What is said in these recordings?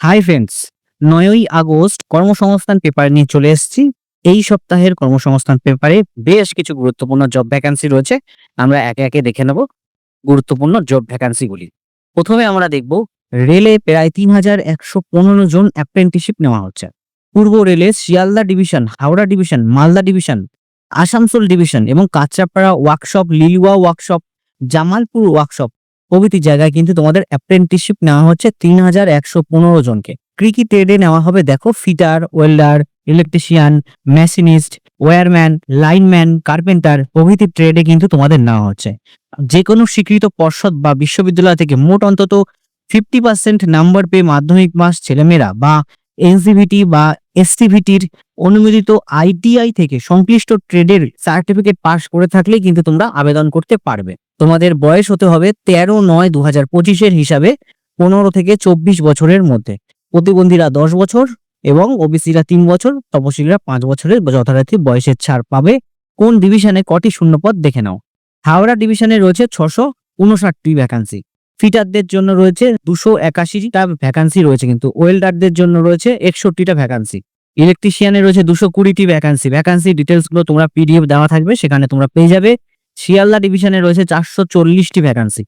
Hi friends, ৯ই August কর্মসংস্থান paper নিয়ে চলে এসেছি। এই সপ্তাহের কর্মসংস্থান পেপারে বেশ কিছু গুরুত্বপূর্ণ জব ভ্যাকান্সি রয়েছে। আমরা একে একে দেখে নেব গুরুত্বপূর্ণ জব ভ্যাকান্সিগুলি। প্রথমে আমরা দেখব রেলে প্রায় ৩,১১৫ জন অ্যাপ্রেন্টিসশিপ নেওয়া হচ্ছে। পূর্ব রেলে Sealdah division, Howrah division, Malda division, Asansol division এবং Kanchrapara workshop, Liluah workshop, Jamalpur workshop প্রভৃতি জায়গায় কিন্তু তোমাদের অ্যাপ্রেন্টিসশিপ নেওয়া হচ্ছে ৩,১১৫ জনকে। কি কি ট্রেডে নেওয়া হবে দেখো, fitter, welder, electrician, machinist, wireman, lineman, carpenter প্রভৃতি ট্রেডে কিন্তু তোমাদের নেওয়া হচ্ছে। যে কোনো স্বীকৃত পর্ষদ বা বিশ্ববিদ্যালয় থেকে মোট অন্তত 50% নাম্বার পেয়ে মাধ্যমিক পাস ছেলেমেয়েরা বা এনসিভিটি বা এসটিভিটির অনুমোদিত আইটিআই থেকে সংশ্লিষ্ট ট্রেডের সার্টিফিকেট পাস করে থাকলেই কিন্তু তোমরা আবেদন করতে পারবে। তোমাদের বয়স হতে হবে 13/9/2025 হিসাবে 15 থেকে 24 বছরের মধ্যে। প্রতিবন্ধীরা 10 বছর এবং ওবিসিরা 3 বছর, তপশিলীরা 5 বছরের যথারীতি বয়সের ছাড় পাবে। কোন ডিভিশনে কটি শূন্যপদ দেখে নাও। হাওড়া ডিভিশনে রয়েছে 659টি ভ্যাকান্সি। ফিটারদের জন্য রয়েছে 281টা ভ্যাকান্সি রয়েছে, কিন্তু ওয়েল্ডারদের জন্য রয়েছে 61টা ভ্যাকান্সি। ইলেকট্রিশিয়ানে রয়েছে 220টি ভ্যাকান্সি। ভ্যাকান্সি ডিটেলস গুলো তোমরা পিডিএফ দেওয়া থাকবে, সেখানে তোমরা পেয়ে যাবে। শিয়ালদা ডিভিশনে রয়েছে 440টি ভ্যাকান্সি।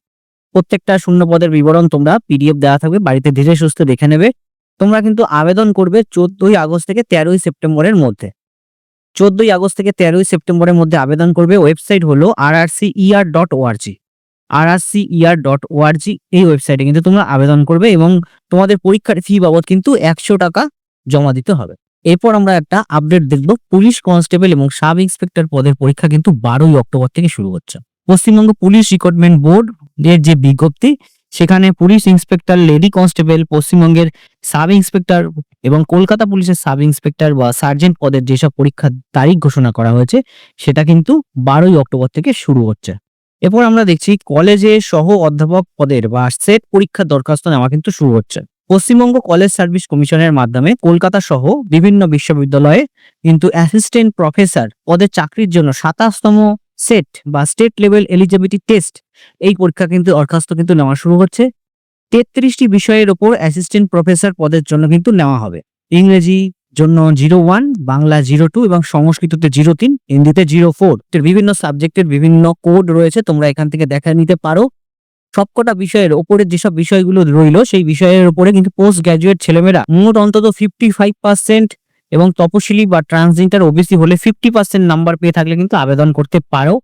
প্রত্যেকটা শূন্য পদের বিবরণ তোমরা পিডিএফ দেওয়া থাকবে, বাড়িতে ধীরে সুস্থে দেখে নেবে। তোমরা কিন্তু আবেদন করবে 14ই আগস্ট থেকে 13ই সেপ্টেম্বরের মধ্যে। 14ই আগস্ট থেকে 13ই সেপ্টেম্বরের মধ্যে আবেদন করবে। ওয়েবসাইট হলো rrcer.org। rrcer.org এই ওয়েবসাইটে কিন্তু তোমরা আবেদন করবে এবং তোমাদের পরীক্ষার ফি বাবদ কিন্তু 100 টাকা জমা দিতে হবে। এরপর আমরা একটা আপডেট দেখব। পুলিশ কনস্টেবল এবং সাব ইন্সপেক্টর পদের পরীক্ষা কিন্তু 12ই অক্টোবর থেকে শুরু হচ্ছে। পশ্চিমবঙ্গ পুলিশ রিক্রুটমেন্ট বোর্ড এর যে বিজ্ঞপ্তি, সেখানে পুলিশ ইন্সপেক্টর, লেডি কনস্টেবল, পশ্চিমবঙ্গের সাব ইন্সপেক্টর এবং কলকাতা পুলিশের সাব ইন্সপেক্টর বা সার্জেন্ট পদের যেসব পরীক্ষার তারিখ ঘোষণা করা হয়েছে, সেটা কিন্তু 12ই অক্টোবর থেকে শুরু হচ্ছে। এরপর আমরা দেখছি কলেজে সহ অধ্যাপক পদের বা সেট পরীক্ষার দরখাস্ত নেওয়া কিন্তু শুরু হচ্ছে। পশ্চিমবঙ্গ কলেজ সার্ভিস কমিশনের মাধ্যমে কলকাতা সহ বিভিন্ন বিশ্ববিদ্যালয়ে কিন্তু অ্যাসিস্ট্যান্ট প্রফেসর পদের চাকরির জন্য 27তম সেট বা স্টেট লেভেল এলিজিবিলিটি টেস্ট এই পরীক্ষা কিন্তু দরখাস্ত কিন্তু নেওয়া শুরু হচ্ছে। 33টি বিষয়ের ওপর অ্যাসিস্ট্যান্ট প্রফেসর পদের জন্য কিন্তু নেওয়া হবে। ইংরেজি জন্য 01, বাংলা 02 এবং সংস্কৃততে 03, হিন্দিতে 04। বিভিন্ন সাবজেক্টের বিভিন্ন কোড রয়েছে, তোমরা এখান থেকে দেখা নিতে পারো। সবকটা বিষয়ের ওপরে যেসব বিষয়গুলো রইলো, সেই বিষয়ের উপরে কিন্তু পোস্ট গ্রাজুয়েট ছেলেমেয়েরা মোট অন্তত 55% এবং তপশিলি বা ট্রান্সজেন্ডার ওবিসি হলে 50% নাম্বার পেয়ে থাকলে কিন্তু আবেদন করতে পারো।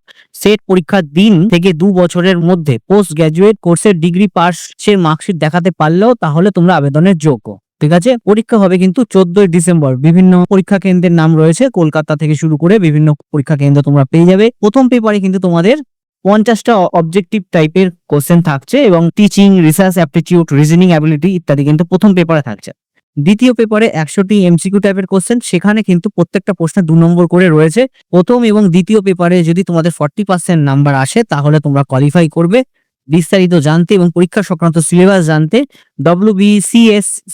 সেট পরীক্ষার দিন থেকে 2 বছরের মধ্যে পোস্ট গ্রাজুয়েট কোর্সের ডিগ্রি পাসের মার্কশিট দেখাতে পারলেও তাহলে তোমরা আবেদনের যোগ্য। ঠিক আছে, পরীক্ষা হবে কিন্তু 14ই ডিসেম্বর। বিভিন্ন পরীক্ষা কেন্দ্রের নাম রয়েছে, কলকাতা থেকে শুরু করে বিভিন্ন পরীক্ষা কেন্দ্র তোমরা পেয়ে যাবে। প্রথম পেপারে কিন্তু তোমাদের 50টা অবজেক্টিভ টাইপের কোশ্চেন থাকছে এবং teaching, research aptitude, reasoning ability ইত্যাদি কিন্তু প্রথম পেপারে থাকছে। দ্বিতীয় পেপারে 100টি এমসিকিউ টাইপের কোশ্চেন, সেখানে কিন্তু প্রত্যেকটা প্রশ্নে 2 নম্বর করে রয়েছে। প্রথম এবং দ্বিতীয় পেপারে যদি তোমাদের 40% নাম্বার আসে তাহলে তোমরা কোয়ালিফাই করবে। বিস্তারিত জানতে এবং পরীক্ষা সংক্রান্ত সিলেবাস জানতে wbcsc.ac.in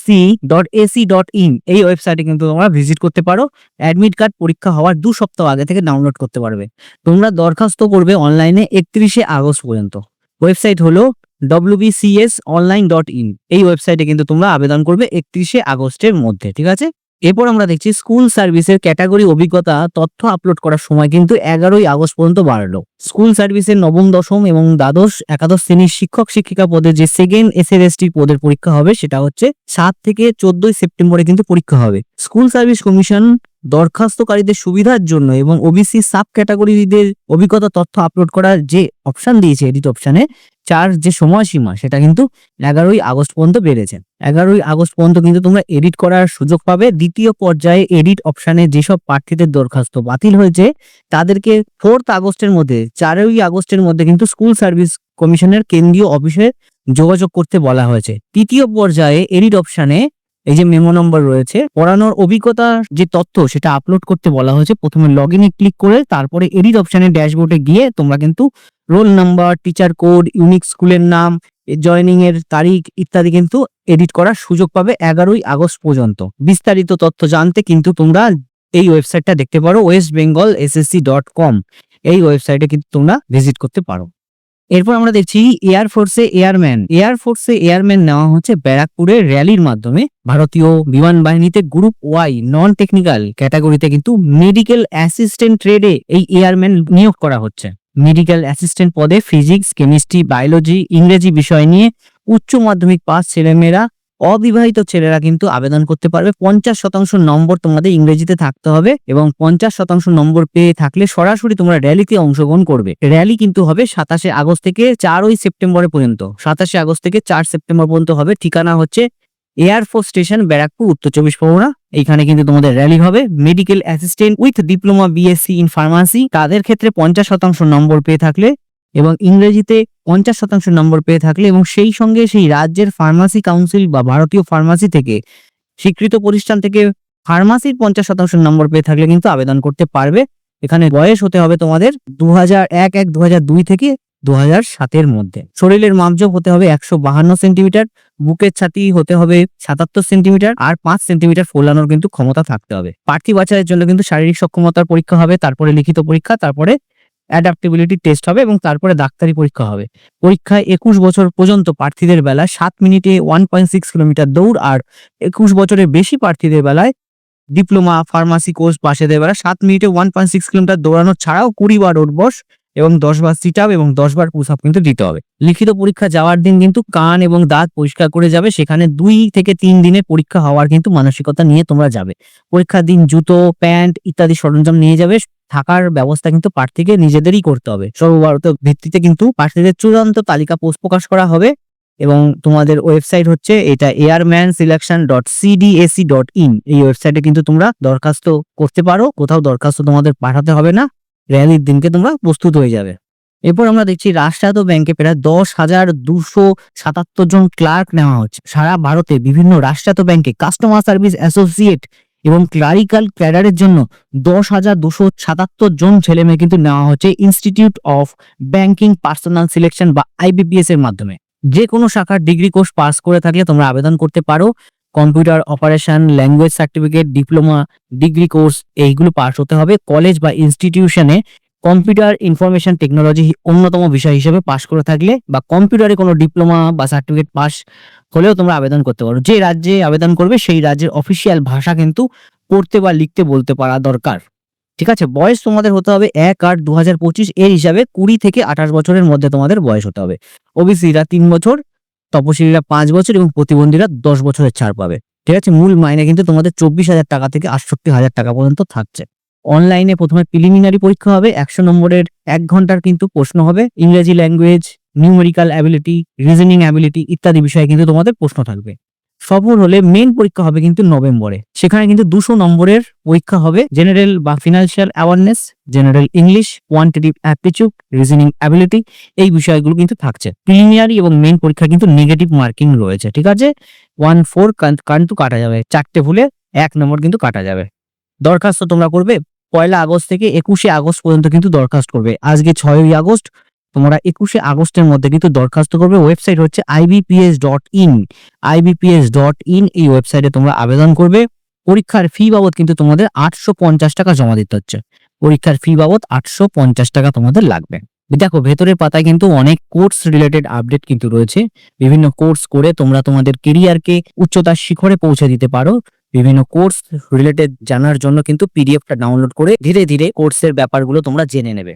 এই ওয়েবসাইটে কিন্তু তোমরা ভিজিট করতে পারো। অ্যাডমিট কার্ড পরীক্ষা হওয়ার 2 সপ্তাহ আগে থেকে ডাউনলোড করতে পারবে। তোমরা দরখাস্ত করবে অনলাইনে 31শে আগস্ট পর্যন্ত। ওয়েবসাইট হলো wbcsonline.in। এই ওয়েবসাইটে কিন্তু তোমরা আবেদন করবে 31শে আগস্টের মধ্যে। ঠিক আছে, এরপর আমরা দেখছি স্কুল সার্ভিসের ক্যাটাগরি অভিজ্ঞতা তথ্য আপলোড করার সময় কিন্তু 11ই আগস্ট পর্যন্ত বাড়লো। স্কুল সার্ভিসের নবম, দশম এবং দ্বাদশ, একাদশ শ্রেণীর শিক্ষক শিক্ষিকা পদে যে সেকেন্ড এসএলএসটি পদের পরীক্ষা হবে, সেটা হচ্ছে 7 থেকে 14ই সেপ্টেম্বরে কিন্তু পরীক্ষা হবে। স্কুল সার্ভিস কমিশন দরখাস্তকারীদের সুবিধার জন্য এবং ওবিসি সাব ক্যাটাগরিদের অভিজ্ঞতা তথ্য আপলোড করার যে অপশন দিয়েছে এডিট অপশনে, যে সময়সীমা সেটা কিন্তু 11ই আগস্ট পর্যন্ত বেড়েছে। 11ই আগস্ট পর্যন্ত কিন্তু তোমরা এডিট করার সুযোগ পাবে। দ্বিতীয় পর্যায়ে এডিট অপশনে যেসব প্রার্থীদের দরখাস্ত বাতিল হয়েছে তাদেরকে 4 আগস্টের মধ্যে, 4ই আগস্টের মধ্যে কিন্তু স্কুল সার্ভিস কমিশনের কেন্দ্রীয় অফিসে যোগাযোগ করতে বলা হয়েছে। তৃতীয় পর্যায়ে এডিট অপশনে এই যে মেমো নম্বর রয়েছে, পড়ানোর অভিজ্ঞতার যে তথ্য সেটা আপলোড করতে বলা হয়েছে। প্রথমে লগইনে ক্লিক করে তারপরে এডিট অপশনে ড্যাশবোর্ডে গিয়ে তোমরা কিন্তু roll number, teacher code, unique স্কুলের নাম, জয়েনিং এর তারিখ ইত্যাদি কিন্তু এডিট করার সুযোগ পাবে 11ই আগস্ট পর্যন্ত। বিস্তারিত তথ্য জানতে কিন্তু তোমরা এই ওয়েবসাইটটা দেখতে পারো, westbengalssc.com। এই ওয়েবসাইটে কিন্তু তোমরা ভিজিট করতে পারো। এরপর আমরা দেখছি এয়ারফোর্সে এয়ারম্যান নেওয়া হচ্ছে ব্যারাকপুরের র্যালির মাধ্যমে। ভারতীয় বিমান বাহিনীতে গ্রুপ ওয়াই নন টেকনিক্যাল ক্যাটাগরিতে কিন্তু মেডিকেল অ্যাসিস্ট্যান্ট ট্রেডে এই এয়ারম্যান নিয়োগ করা হচ্ছে। মেডিকেল অ্যাসিস্ট্যান্ট পদে ফিজিক্স, কেমিস্ট্রি, বায়োলজি, ইংরেজি বিষয় নিয়ে উচ্চ মাধ্যমিক পাস ছেলেমেয়েরা, অবিবাহিত ছেলেরা কিন্তু আবেদন করতে পারবে। 50% নম্বর তোমাদের ইংরেজিতে থাকতে হবে এবং 50% নম্বর পেয়ে থাকলে সরাসরি তোমরা র্যালিতে অংশগ্রহণ করবে। র্যালি কিন্তু হবে 27 আগস্ট থেকে 4 সেপ্টেম্বর পর্যন্ত। 27 আগস্ট থেকে 4 সেপ্টেম্বর পর্যন্ত হবে। ঠিকানা হচ্ছে এয়ারফোর্স স্টেশন, ব্যারাকপুর, উত্তর চব্বিশ পরগনা। এইখানে কিন্তু তোমাদের র্যালি হবে। Medical assistant with diploma BSc in pharmacy, তাদের ক্ষেত্রে 50% নম্বর পেয়ে থাকলে এবং ইংরেজিতে 50% নম্বর পেয়ে থাকলে এবং সেই সঙ্গে সেই রাজ্যের ফার্মাসি কাউন্সিল বা ভারতীয় ফার্মাসি থেকে স্বীকৃত প্রতিষ্ঠান থেকে ফার্মাসির 50% নম্বর পেয়ে থাকলে কিন্তু আবেদন করতে পারবে। এখানে বয়স হতে হবে তোমাদের 2001-2002 থেকে 2007 মধ্যে। শরীরের মাপজোক হতে হবে 152 সেন্টিমিটার, বুকের ছাতি হতে হবে 77 সেন্টিমিটার, আর 5 সেন্টিমিটার ফোলানোর কিন্তু ক্ষমতা থাকতে হবে। প্রার্থী বাছাইয়ের জন্য কিন্তু শারীরিক সক্ষমতার পরীক্ষা হবে, তারপরে লিখিত পরীক্ষা, তারপরে অ্যাডাপ্টেবিলিটি টেস্ট হবে এবং তারপরে ডাক্তারি পরীক্ষা হবে। পরীক্ষায় 21 বছর পর্যন্ত প্রার্থীদের বেলায় 7 মিনিটে 1.6 কিলোমিটার দৌড়, আর 21 বছরের বেশি প্রার্থীদের বেলায় ডিপ্লোমা ফার্মাসি কোর্স পাশেদের বেলা 7 মিনিটে 1.6 কিলোমিটার দৌড়ানো ছাড়াও 20 বার রোড বস এবং 10 বার সিট আপ এবং 10 বার পুশ আপ কিন্তু দিতে হবে। লিখিত পরীক্ষা যাওয়ার দিন কিন্তু কান এবং দাঁত পরিষ্কার করে যাবে। সেখানে 2 থেকে 3 দিনের পরীক্ষা হওয়ার কিন্তু মানসিকতা নিয়ে তোমরা যাবে। পরীক্ষার দিন জুতো, প্যান্ট ইত্যাদি সরঞ্জাম নিয়ে যাবে। থাকার ব্যবস্থা কিন্তু প্রার্থীকে নিজেদেরই করতে হবে। সর্বভারতীয় ভিত্তিতে কিন্তু প্রার্থীদের চূড়ান্ত তালিকা প্রকাশ করা হবে এবং তোমাদের ওয়েবসাইট হচ্ছে এটা airmanselection.cdac.in। এই ওয়েবসাইটে কিন্তু তোমরা দরখাস্ত করতে পারো। কোথাও দরখাস্ত তোমাদের পাঠাতে হবে না, র্যালির দিনকে তোমরা প্রস্তুত হয়ে যাবে। এরপর আমরা দেখছি রাষ্ট্রায়ত্ত ব্যাংকে প্রায় 10,277 জন ক্লার্ক নেওয়া হচ্ছে। সারা ভারতে বিভিন্ন রাষ্ট্রায়ত্ত ব্যাংকে কাস্টমার সার্ভিস অ্যাসোসিয়েট এবং ক্লারিক্যাল ক্যাডারের জন্য 10,277 জন ছেলে মেয়ে কিন্তু নেওয়া হচ্ছে institute of banking personal selection বা আইবিপিএস এর মাধ্যমে। যে কোনো শাখার ডিগ্রি কোর্স পাস করে থাকলে তোমরা আবেদন করতে পারো। Computer operation, language certificate, diploma, degree course এইগুলো পাস হতে হবে। কলেজ বা ইনস্টিটিউশনে কম্পিউটার ইনফরমেশন টেকনোলজি অন্যতম বিষয় হিসেবে পাস করে থাকলে বা কম্পিউটারে কোনো ডিপ্লোমা বা সার্টিফিকেট পাস হলেও তোমরা আবেদন করতে পারো। যে রাজ্যে আবেদন করবে সেই রাজ্যের অফিসিয়াল ভাষা কিন্তু পড়তে বা লিখতে বলতে পারা দরকার। ঠিক আছে, বয়স তোমাদের হতে হবে 1/8/2025 এর হিসাবে 20 থেকে 28 বছরের মধ্যে তোমাদের বয়স হতে হবে। ওবিসিরা 3 বছর, তপশিলীরা 5 বছর এবং প্রতিবন্ধীরা 10 বছরের ছাড় পাবে। ঠিক আছে, মূল মাইনে কিন্তু তোমাদের 24,000 টাকা থেকে 68,000 টাকা পর্যন্ত থাকছে। অনলাইনে প্রথমে প্রিলিমিনারি পরীক্ষা হবে, 100 নম্বরের 1 ঘন্টার কিন্তু প্রশ্ন হবে। ইংরেজি language, numerical ability, reasoning ability ইত্যাদি বিষয়ে কিন্তু তোমাদের প্রশ্ন থাকবে। সফল হলে মেইন পরীক্ষা হবে কিন্তু নভেম্বরে। সেখানে কিন্তু 200 নম্বরের পরীক্ষা হবে। জেনারেল বা financial awareness, general English, quantitative aptitude, reasoning ability এই বিষয়গুলো কিন্তু থাকছে। প্রিলিমিনারি এবং মেইন পরীক্ষা কিন্তু নেগেটিভ মার্কিং রয়েছে। ঠিক আছে, 1-4 কিন্তু কাটা যাবে, 4টে ভুলে 1 নম্বর কিন্তু কাটা যাবে। দরখাস্ত তোমরা করবে 1 আগস্ট থেকে 21 আগস্ট পর্যন্ত কিন্তু দরখাস্ত করবে। আজকে 6 আগস্ট, তোমরা 21 আগস্টের মধ্যে কিন্তু দরখাস্ত করবে। ওয়েবসাইট হচ্ছে ibps.in। এই ওয়েবসাইটে তোমরা আবেদন করবে। পরীক্ষার ফি বাবদ কিন্তু তোমাদের 850 টাকা জমা দিতে হচ্ছে। পরীক্ষার ফি বাবদ 850 টাকা তোমাদের লাগবে। দেখো ভেতরের পাতায় কিন্তু অনেক কোর্স রিলেটেড আপডেট কিন্তু রয়েছে। বিভিন্ন কোর্স করে তোমরা তোমাদের কেরিয়ারকে উচ্চতার শিখরে পৌঁছে দিতে পারো। বিভিন্ন কোর্স রিলেটেড জানার জন্য কিন্তু পিডিএফটা ডাউনলোড করে ধীরে ধীরে কোর্সের ব্যাপারগুলো তোমরা জেনে নেবে।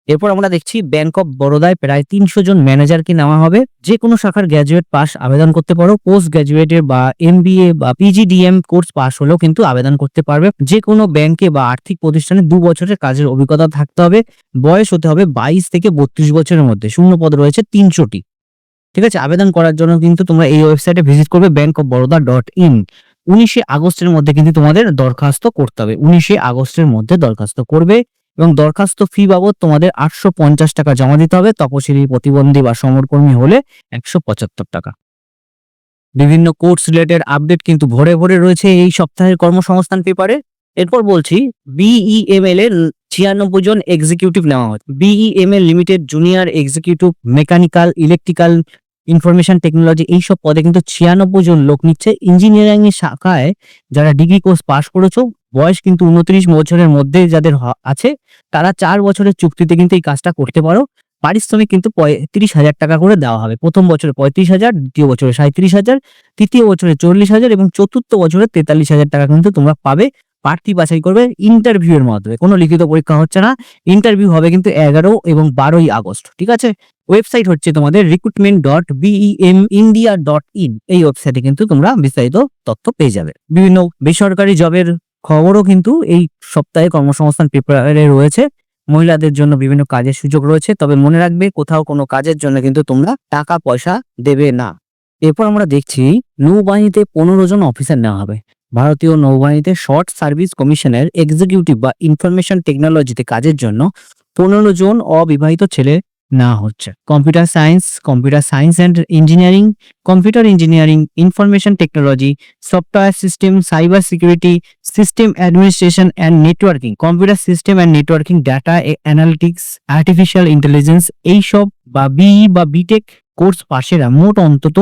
এরপর আমরা দেখছি ব্যাংক অফ বরোদায় প্রায় 300 জন ম্যানেজারকে নেওয়া হবে। যে কোনো শাখার গ্র্যাজুয়েট পাস আবেদন করতে পারো। পোস্ট গ্র্যাজুয়েটের বা এমবিএ বা পিজিডিএম কোর্স পাস হলেও কিন্তু আবেদন করতে পারবে। যে কোনো ব্যাংকে বা আর্থিক প্রতিষ্ঠানে 2 বছরের কাজের অভিজ্ঞতা থাকতে হবে। বয়স হতে হবে 22 থেকে 32 বছরের মধ্যে। শূন্য পদ রয়েছে 300টি। ঠিক আছে, আবেদন করার জন্য কিন্তু তোমরা এই ওয়েবসাইটে ভিজিট করবে bankofbaroda.in। 19 আগস্টের মধ্যে কিন্তু তোমাদের দরখাস্ত করতে হবে। 19 আগস্টের মধ্যে দরখাস্ত করবে এবং দরখাস্ত ফি বাবদ তোমাদের 850 টাকা জমা দিতে হবে। তপশিলি, প্রতিবন্ধী বা সমরকর্মী হলে 175 টাকা। বিভিন্ন কোর্স রিলেটেড আপডেট কিন্তু ভরে ভরে রয়েছে এই সপ্তাহের কর্মসংস্থান পেপারে। এরপর বলছি বিইএমএল এর 96 জন এক্সিকিউটিভ নেওয়া হচ্ছে। BEML limited junior executive mechanical, electrical, information technology এইসব পদে কিন্তু 96 জন লোক নিচ্ছে। ইঞ্জিনিয়ারিং এর শাখায় যারা ডিগ্রি কোর্স পাস করেছো, বয়স কিন্তু 29 বছরের মধ্যে যাদের আছে, তারা 4 বছরের চুক্তিতে কিন্তু এই কাজটা করতে পারো। পারিশ্রমিক কিন্তু ৩৫,০০০ টাকা করে দেওয়া হবে। প্রথম বছরে ৩৫,০০০, দ্বিতীয় বছরে ৩৭,০০০, তৃতীয় বছরে ৪০,০০০ এবং চতুর্থ বছরে ৪৩,০০০ টাকা কিন্তু তোমরা পাবে। প্রার্থী বাছাই করবে ইন্টারভিউ এর মাধ্যমে, কোনো লিখিত পরীক্ষা হচ্ছে না। ইন্টারভিউ হবে কিন্তু ১১ এবং ১২ই আগস্ট, ঠিক আছে। ওয়েবসাইট হচ্ছে তোমাদের recruitment.bemindia.in। এই ওয়েবসাইটে কিন্তু তোমরা বিস্তারিত তথ্য পেয়ে যাবে। বিভিন্ন বেসরকারি জবের খবরও কিন্তু এই সপ্তাহে কর্মসংস্থান পেপারে রয়েছে। মহিলাদের জন্য বিভিন্ন কাজের সুযোগ রয়েছে, তবে মনে রাখবে কোথাও কোনো কাজের জন্য কিন্তু তোমরা টাকা পয়সা দেবে না। এরপর আমরা দেখছি নৌবাহিনীতে 15 জন অফিসার নেওয়া হবে। ভারতীয় নৌবাহিনীতে শর্ট সার্ভিস কমিশনের এক্সিকিউটিভ বা ইনফরমেশন টেকনোলজিতে কাজের জন্য 15 জন অবিবাহিত ছেলে নেওয়া হচ্ছে। Computer science and engineering, computer engineering, information technology, software system, cyber security, system administration and networking, computer system and networking, data analytics, artificial intelligence, এইসব বা বিই বা বিটেক কোর্স পাশেরা মোট অন্তত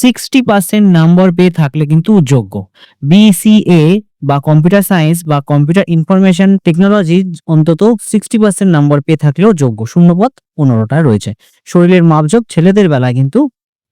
60% নাম্বার পেয়ে থাকলে কিন্তু যোগ্য। বিসিএ বা কম্পিউটার সায়েন্স বা কম্পিউটার ইনফরমেশন টেকনোলজি অন্তত 60% নাম্বার পেয়ে থাকলেও যোগ্য। শূন্যপদ 15টা রয়েছে। শরীরের মাপজোক ছেলেদের বেলায় কিন্তু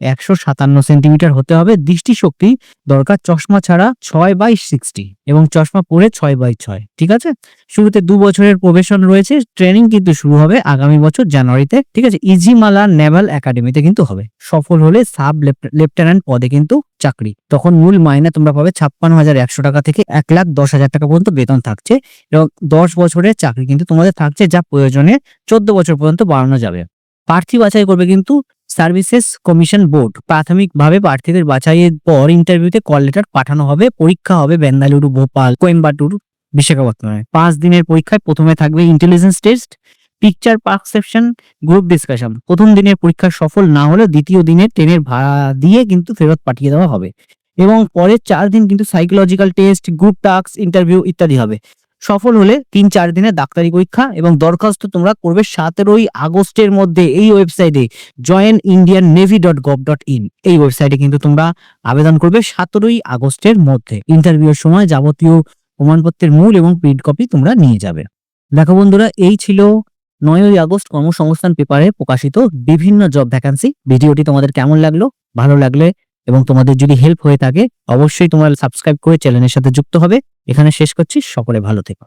157 সেন্টিমিটার হতে হবে। দৃষ্টিশক্তি দরকার চশমা ছাড়া 6/60 এবং চশমা পরে 6/6, ঠিক আছে। শুরুতে 2 বছরের প্রবেশন রয়েছে। ট্রেনিং কিন্তু শুরু হবে আগামী বছর জানুয়ারিতে, ঠিক আছে। ইজিমালা নেভাল একাডেমিতে কিন্তু হবে। সফল হলে সাব লেফটেন্যান্ট পদে কিন্তু চাকরি। তখন মূল মাইনে তোমরা পাবে 56,100 টাকা থেকে 1,10,000 টাকা পর্যন্ত বেতন থাকছে এবং 10 বছরের চাকরি কিন্তু তোমাদের থাকছে, যা প্রয়োজনে 14 বছর পর্যন্ত বাড়ানো যাবে। প্রার্থী বাছাই করবে কিন্তু সার্ভিসেস কমিশন বোর্ড। প্রাথমিকভাবে প্রার্থীদের বাছাইয়ের পর ইন্টারভিউতে কল লেটার পাঠানো হবে। পরীক্ষা হবে বেঙ্গালুরু, ভোপাল, কোয়েম্বাটুর, বিশাখাপত্তনমে। 5 দিনের পরীক্ষায় প্রথমে থাকবে intelligence test, picture perception, group discussion. প্রথম দিনের পরীক্ষা সফল না হলে দ্বিতীয় দিনের ট্রেনের ভাড়া দিয়ে কিন্তু ফেরত পাঠিয়ে দেওয়া হবে এবং পরের 4 দিন কিন্তু psychological test, group task, interview ইত্যাদি হবে। সফল হলে 3-4 দিনের ডাক্তারি পরীক্ষা এবং দরখাস্ত তোমরা করবে 17ই আগস্টের মধ্যে এই ওয়েবসাইটে joinindiannavy.gov.in। এই ওয়েবসাইটে কিন্তু তোমরা আবেদন করবে 17ই আগস্টের মধ্যে। ইন্টারভিউর সময় যাবতীয় প্রমাণপত্রের মূল এবং প্রিন্ট কপি তোমরা নিয়ে যাবে। দেখো বন্ধুরা, এই ছিল 9ই আগস্ট কর্মসংস্থান পেপারে প্রকাশিত বিভিন্ন জব ভ্যাকান্সি। ভিডিওটি তোমাদের কেমন লাগলো? ভালো লাগলে এবং তোমাদের যদি হেল্প হয়ে থাকে অবশ্যই তোমরা সাবস্ক্রাইব করে চ্যানেলের সাথে যুক্ত হবে। এখানে শেষ করছি। সকলে ভালো থেকো।